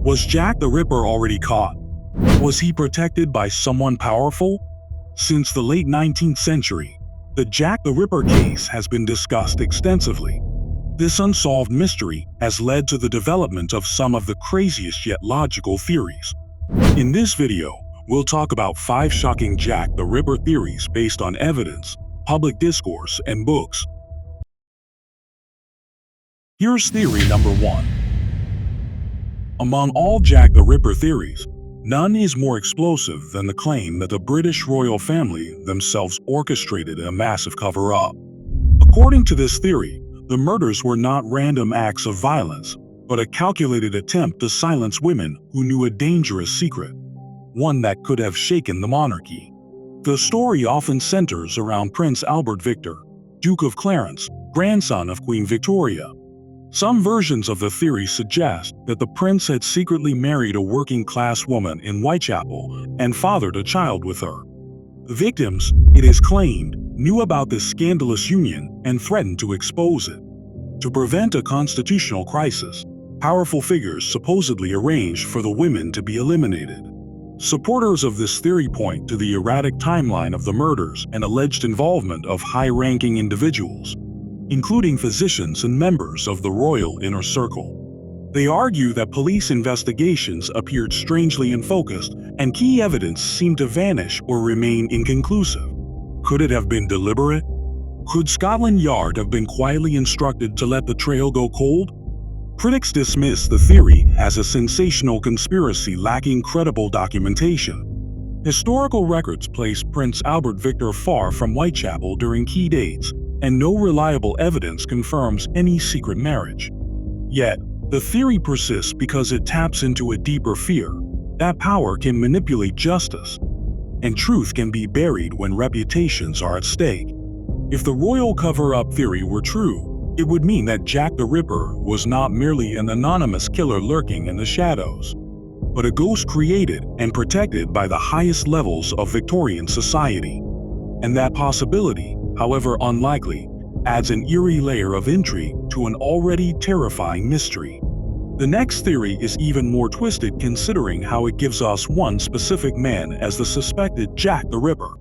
Was Jack the Ripper already caught? Was he protected by someone powerful? Since the late 19th century, the Jack the Ripper case has been discussed extensively. This unsolved mystery has led to the development of some of the craziest yet logical theories. In this video, we'll talk about 5 shocking Jack the Ripper theories based on evidence, public discourse, and books. Here's theory number 1. Among all Jack the Ripper theories, none is more explosive than the claim that the British royal family themselves orchestrated a massive cover-up. According to this theory, the murders were not random acts of violence, but a calculated attempt to silence women who knew a dangerous secret, one that could have shaken the monarchy. The story often centers around Prince Albert Victor, Duke of Clarence, grandson of Queen Victoria. Some versions of the theory suggest that the prince had secretly married a working-class woman in Whitechapel and fathered a child with her. The victims, it is claimed, knew about this scandalous union and threatened to expose it. To prevent a constitutional crisis, powerful figures supposedly arranged for the women to be eliminated. Supporters of this theory point to the erratic timeline of the murders and alleged involvement of high-ranking individuals, including physicians and members of the royal inner circle. They argue that police investigations appeared strangely unfocused and key evidence seemed to vanish or remain inconclusive. Could it have been deliberate? Could Scotland Yard have been quietly instructed to let the trail go cold? Critics dismiss the theory as a sensational conspiracy lacking credible documentation. Historical records place Prince Albert Victor far from Whitechapel during key dates, and no reliable evidence confirms any secret marriage. Yet, the theory persists because it taps into a deeper fear that power can manipulate justice, and truth can be buried when reputations are at stake. If the royal cover-up theory were true, it would mean that Jack the Ripper was not merely an anonymous killer lurking in the shadows, but a ghost created and protected by the highest levels of Victorian society. And that possibility, however unlikely, adds an eerie layer of intrigue to an already terrifying mystery. The next theory is even more twisted considering how it gives us one specific man as the suspected Jack the Ripper.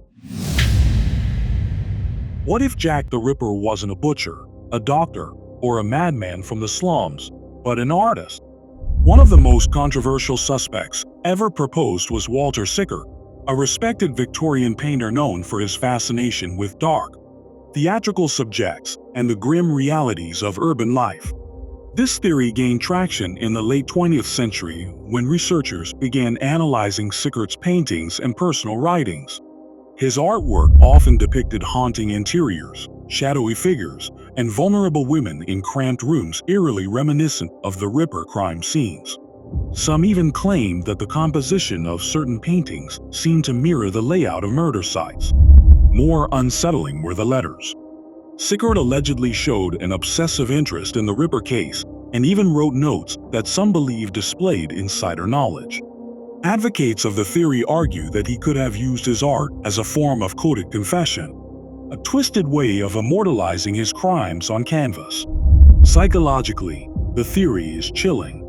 What if Jack the Ripper wasn't a butcher, a doctor, or a madman from the slums, but an artist? One of the most controversial suspects ever proposed was Walter Sickert, a respected Victorian painter known for his fascination with dark, theatrical subjects and the grim realities of urban life. This theory gained traction in the late 20th century when researchers began analyzing Sickert's paintings and personal writings. His artwork often depicted haunting interiors, shadowy figures, and vulnerable women in cramped rooms eerily reminiscent of the Ripper crime scenes. Some even claimed that the composition of certain paintings seemed to mirror the layout of murder sites. More unsettling were the letters. Sickert allegedly showed an obsessive interest in the Ripper case and even wrote notes that some believe displayed insider knowledge. Advocates of the theory argue that he could have used his art as a form of coded confession, a twisted way of immortalizing his crimes on canvas. Psychologically, the theory is chilling.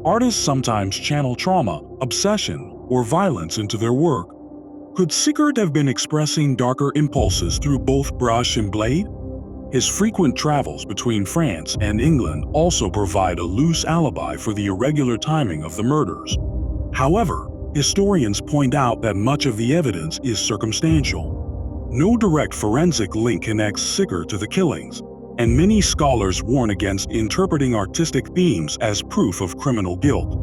Artists sometimes channel trauma, obsession, or violence into their work. Could Sickert have been expressing darker impulses through both brush and blade? His frequent travels between France and England also provide a loose alibi for the irregular timing of the murders. However, historians point out that much of the evidence is circumstantial. No direct forensic link connects Sickert to the killings, and many scholars warn against interpreting artistic themes as proof of criminal guilt.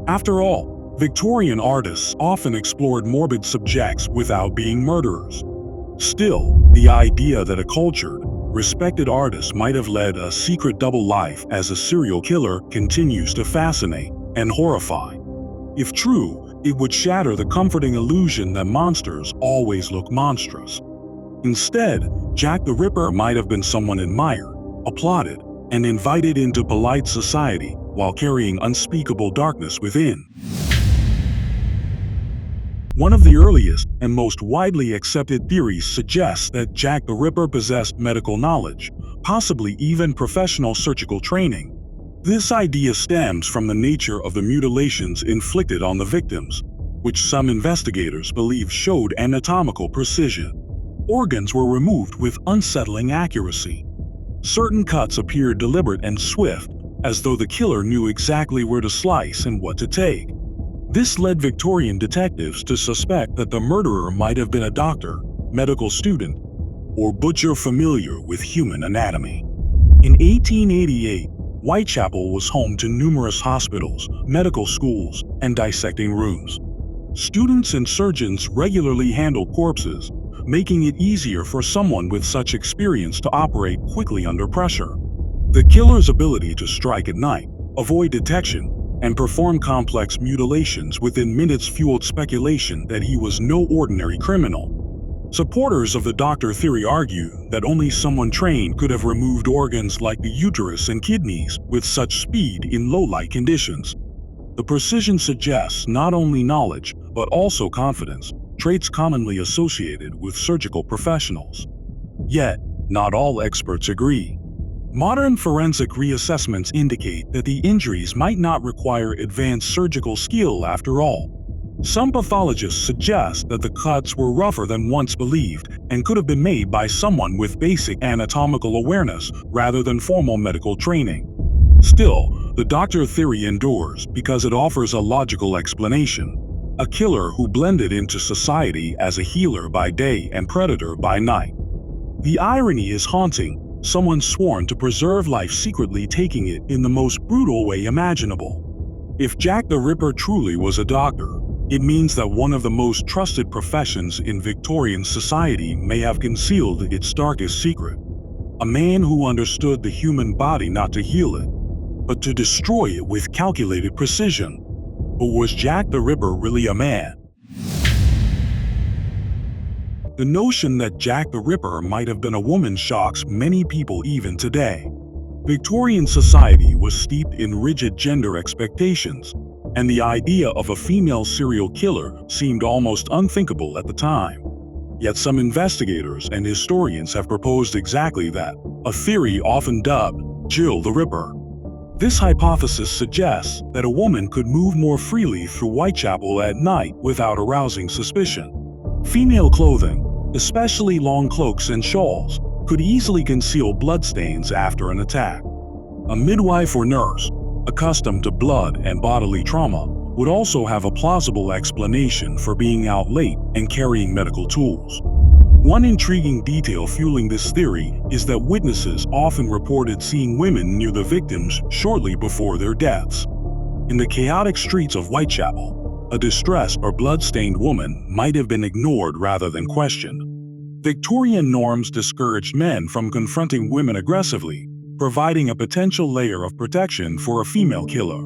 After all, Victorian artists often explored morbid subjects without being murderers. Still, the idea that a cultured, respected artist might have led a secret double life as a serial killer continues to fascinate and horrify. If true, it would shatter the comforting illusion that monsters always look monstrous. Instead, Jack the Ripper might have been someone admired, applauded, and invited into polite society while carrying unspeakable darkness within. One of the earliest and most widely accepted theories suggests that Jack the Ripper possessed medical knowledge, possibly even professional surgical training. This idea stems from the nature of the mutilations inflicted on the victims, which some investigators believe showed anatomical precision. Organs were removed with unsettling accuracy. Certain cuts appeared deliberate and swift, as though the killer knew exactly where to slice and what to take. This led Victorian detectives to suspect that the murderer might have been a doctor, medical student, or butcher familiar with human anatomy. In 1888, Whitechapel was home to numerous hospitals, medical schools, and dissecting rooms. Students and surgeons regularly handled corpses, making it easier for someone with such experience to operate quickly under pressure. The killer's ability to strike at night, avoid detection, and perform complex mutilations within minutes fueled speculation that he was no ordinary criminal. Supporters of the doctor theory argue that only someone trained could have removed organs like the uterus and kidneys with such speed in low-light conditions. The precision suggests not only knowledge, but also confidence, traits commonly associated with surgical professionals. Yet, not all experts agree. Modern forensic reassessments indicate that the injuries might not require advanced surgical skill after all. Some pathologists suggest that the cuts were rougher than once believed and could have been made by someone with basic anatomical awareness rather than formal medical training. Still, the doctor theory endures because it offers a logical explanation. A killer who blended into society as a healer by day and predator by night. The irony is haunting. Someone sworn to preserve life secretly taking it in the most brutal way imaginable. If Jack the Ripper truly was a doctor, it means that one of the most trusted professions in Victorian society may have concealed its darkest secret. A man who understood the human body not to heal it, but to destroy it with calculated precision. But was Jack the Ripper really a man? The notion that Jack the Ripper might have been a woman shocks many people even today. Victorian society was steeped in rigid gender expectations, and the idea of a female serial killer seemed almost unthinkable at the time. Yet some investigators and historians have proposed exactly that, a theory often dubbed Jill the Ripper. This hypothesis suggests that a woman could move more freely through Whitechapel at night without arousing suspicion. Female clothing, especially long cloaks and shawls, could easily conceal bloodstains after an attack. A midwife or nurse, accustomed to blood and bodily trauma, would also have a plausible explanation for being out late and carrying medical tools. One intriguing detail fueling this theory is that witnesses often reported seeing women near the victims shortly before their deaths. In the chaotic streets of Whitechapel, a distressed or blood-stained woman might have been ignored rather than questioned. Victorian norms discouraged men from confronting women aggressively, providing a potential layer of protection for a female killer.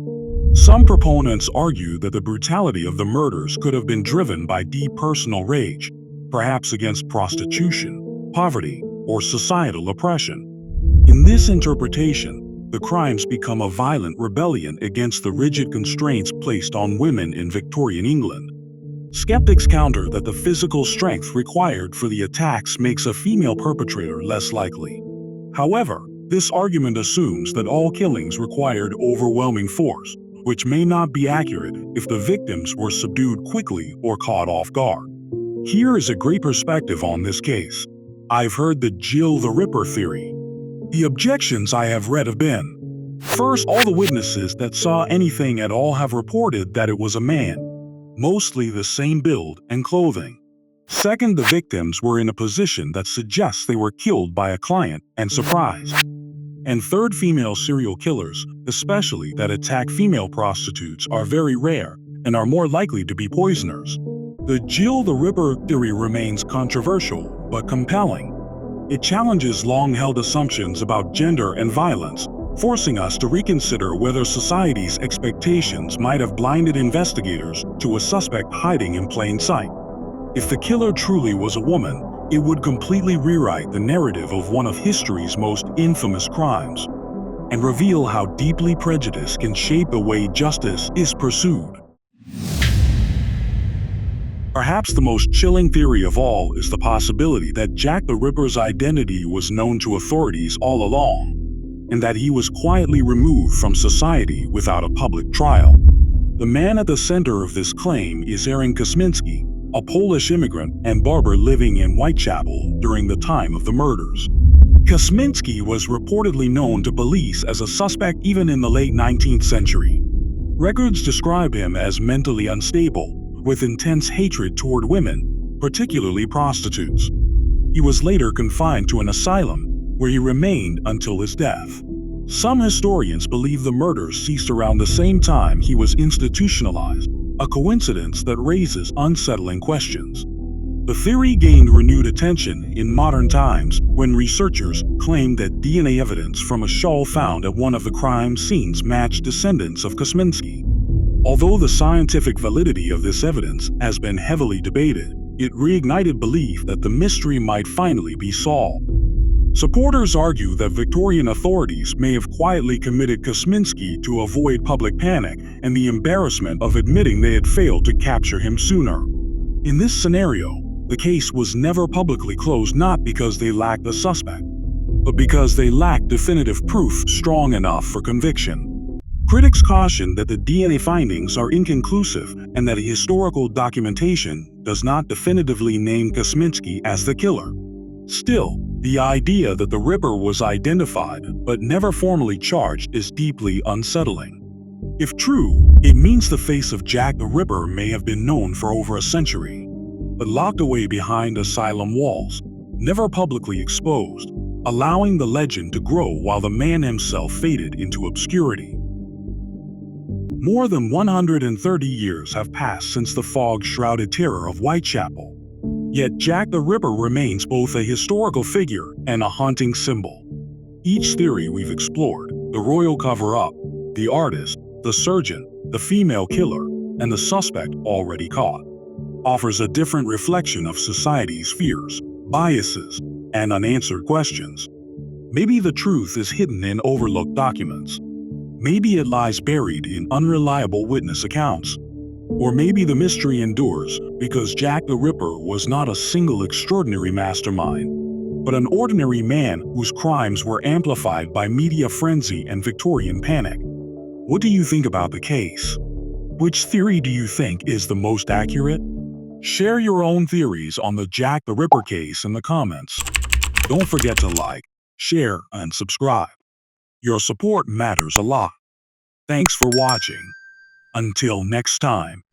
Some proponents argue that the brutality of the murders could have been driven by deep personal rage, perhaps against prostitution, poverty, or societal oppression. In this interpretation, the crimes become a violent rebellion against the rigid constraints placed on women in Victorian England. Skeptics counter that the physical strength required for the attacks makes a female perpetrator less likely. However, this argument assumes that all killings required overwhelming force, which may not be accurate if the victims were subdued quickly or caught off guard. Here is a great perspective on this case. I've heard the Jill the Ripper theory. The objections I have read have been: first, all the witnesses that saw anything at all have reported that it was a man, mostly the same build and clothing. Second, the victims were in a position that suggests they were killed by a client and surprised. And third, female serial killers, especially that attack female prostitutes, are very rare and are more likely to be poisoners. The Jill the Ripper theory remains controversial but compelling. It challenges long-held assumptions about gender and violence, forcing us to reconsider whether society's expectations might have blinded investigators to a suspect hiding in plain sight. If the killer truly was a woman, it would completely rewrite the narrative of one of history's most infamous crimes, and reveal how deeply prejudice can shape the way justice is pursued. Perhaps the most chilling theory of all is the possibility that Jack the Ripper's identity was known to authorities all along. and that he was quietly removed from society without a public trial. The man at the center of this claim is Aaron Kosminski, a Polish immigrant and barber living in Whitechapel during the time of the murders. Kosminski was reportedly known to police as a suspect even in the late 19th century. Records describe him as mentally unstable, with intense hatred toward women, particularly prostitutes. He was later confined to an asylum, where he remained until his death. Some historians believe the murders ceased around the same time he was institutionalized, a coincidence that raises unsettling questions. The theory gained renewed attention in modern times when researchers claimed that DNA evidence from a shawl found at one of the crime scenes matched descendants of Kosminski. Although the scientific validity of this evidence has been heavily debated, it reignited belief that the mystery might finally be solved. Supporters argue that Victorian authorities may have quietly committed Kosminski to avoid public panic and the embarrassment of admitting they had failed to capture him sooner. In this scenario, the case was never publicly closed not because they lacked a suspect, but because they lacked definitive proof strong enough for conviction. Critics caution that the DNA findings are inconclusive and that historical documentation does not definitively name Kosminski as the killer. Still, the idea that the Ripper was identified but never formally charged is deeply unsettling. If true, it means the face of Jack the Ripper may have been known for over a century, but locked away behind asylum walls, never publicly exposed, allowing the legend to grow while the man himself faded into obscurity. More than 130 years have passed since the fog-shrouded terror of Whitechapel. Yet Jack the Ripper remains both a historical figure and a haunting symbol. Each theory we've explored, the royal cover-up, the artist, the surgeon, the female killer, and the suspect already caught, offers a different reflection of society's fears, biases, and unanswered questions. Maybe the truth is hidden in overlooked documents. Maybe it lies buried in unreliable witness accounts. Or maybe the mystery endures because Jack the Ripper was not a single extraordinary mastermind, but an ordinary man whose crimes were amplified by media frenzy and Victorian panic. What do you think about the case? Which theory do you think is the most accurate? Share your own theories on the Jack the Ripper case in the comments. Don't forget to like, share, and subscribe. Your support matters a lot. Thanks for watching. Until next time.